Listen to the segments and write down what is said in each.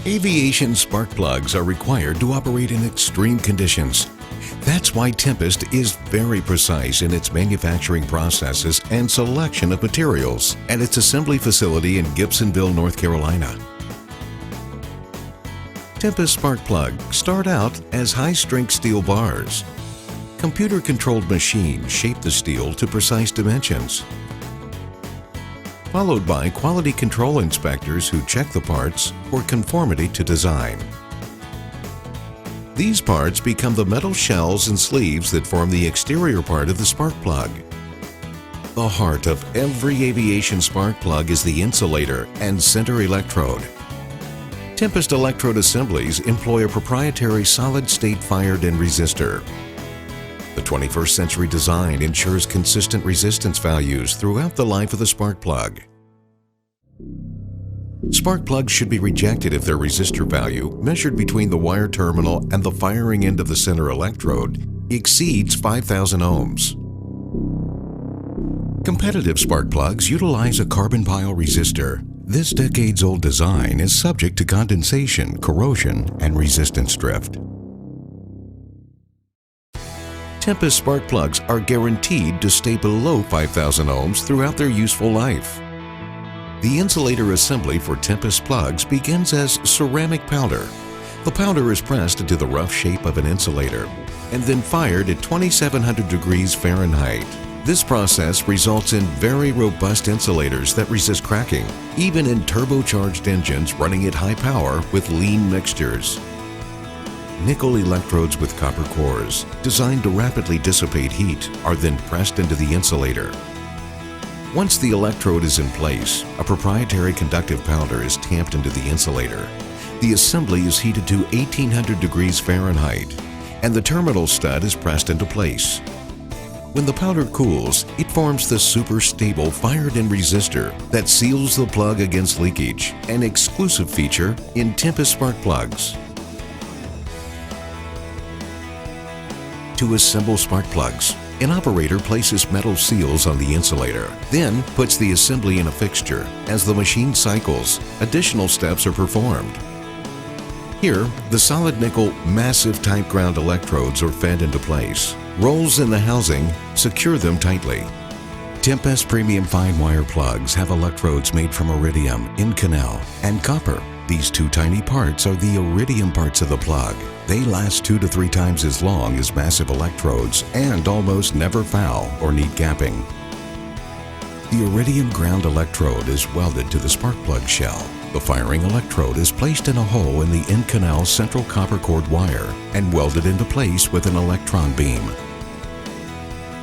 Aviation spark plugs are required to operate in extreme conditions. That's why Tempest is very precise in its manufacturing processes and selection of materials at its assembly facility in Gibsonville, North Carolina. Tempest spark plugs start out as high-strength steel bars. Computer-controlled machines shape the steel to precise dimensions, followed by quality control inspectors who check the parts for conformity to design. These parts become the metal shells and sleeves that form the exterior part of the spark plug. The heart of every aviation spark plug is the insulator and center electrode. Tempest electrode assemblies employ a proprietary solid-state fire-in resistor. The 21st century design ensures consistent resistance values throughout the life of the spark plug. Spark plugs should be rejected if their resistor value, measured between the wire terminal and the firing end of the center electrode, exceeds 5,000 ohms. Competitive spark plugs utilize a carbon pile resistor. This decades-old design is subject to condensation, corrosion, and resistance drift. Tempest spark plugs are guaranteed to stay below 5,000 ohms throughout their useful life. The insulator assembly for Tempest plugs begins as ceramic powder. The powder is pressed into the rough shape of an insulator and then fired at 2,700 degrees Fahrenheit. This process results in very robust insulators that resist cracking, even in turbocharged engines running at high power with lean mixtures. Nickel electrodes with copper cores, designed to rapidly dissipate heat, are then pressed into the insulator. Once the electrode is in place, a proprietary conductive powder is tamped into the insulator. The assembly is heated to 1,800 degrees Fahrenheit, and the terminal stud is pressed into place. When the powder cools, it forms the super stable fire-in resistor that seals the plug against leakage, an exclusive feature in Tempest spark plugs. To assemble spark plugs, an operator places metal seals on the insulator, then puts the assembly in a fixture. As the machine cycles, additional steps are performed. Here, the solid nickel massive type ground electrodes are fed into place. Rolls in the housing secure them tightly. Tempest premium fine wire plugs have electrodes made from iridium, Inconel, and copper. These two tiny parts are the iridium parts of the plug. They last 2 to 3 times as long as massive electrodes and almost never foul or need gapping. The iridium ground electrode is welded to the spark plug shell. The firing electrode is placed in a hole in the Inconel central copper cord wire and welded into place with an electron beam.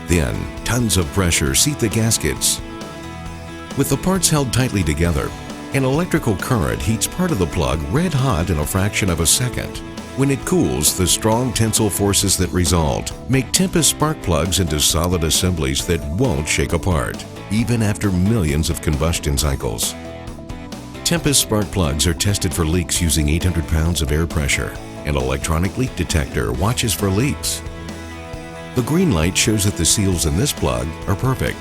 Then, tons of pressure seat the gaskets. With the parts held tightly together, an electrical current heats part of the plug red hot in a fraction of a second. When it cools, the strong tensile forces that result make Tempest spark plugs into solid assemblies that won't shake apart, even after millions of combustion cycles. Tempest spark plugs are tested for leaks using 800 pounds of air pressure. An electronic leak detector watches for leaks. The green light shows that the seals in this plug are perfect.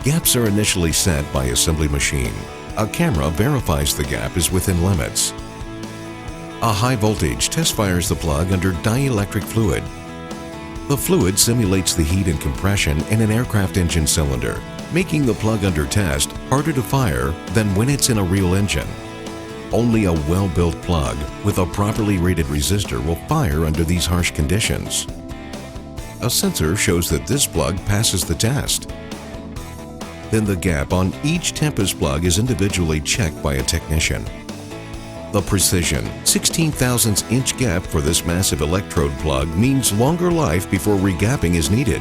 Gaps are initially set by assembly machine. A camera verifies the gap is within limits. A high voltage test fires the plug under dielectric fluid. The fluid simulates the heat and compression in an aircraft engine cylinder, making the plug under test harder to fire than when it's in a real engine. Only a well-built plug with a properly rated resistor will fire under these harsh conditions. A sensor shows that this plug passes the test. Then the gap on each Tempest plug is individually checked by a technician. The precision 16,000th inch gap for this massive electrode plug means longer life before regapping is needed.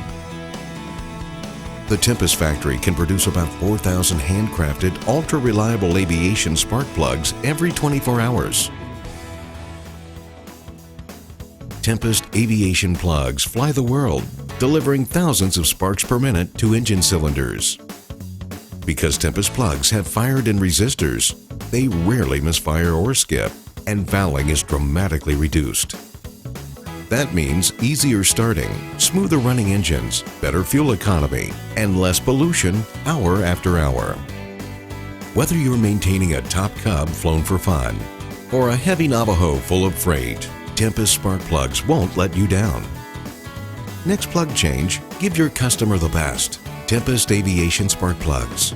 The Tempest factory can produce about 4,000 handcrafted, ultra-reliable aviation spark plugs every 24 hours. Tempest aviation plugs fly the world, delivering thousands of sparks per minute to engine cylinders. Because Tempest plugs have fire-in resistors, they rarely misfire or skip, and fouling is dramatically reduced. That means easier starting, smoother running engines, better fuel economy, and less pollution hour after hour. Whether you're maintaining a top cub flown for fun, or a heavy Navajo full of freight, Tempest spark plugs won't let you down. Next plug change, give your customer the best. Tempest Aviation spark plugs.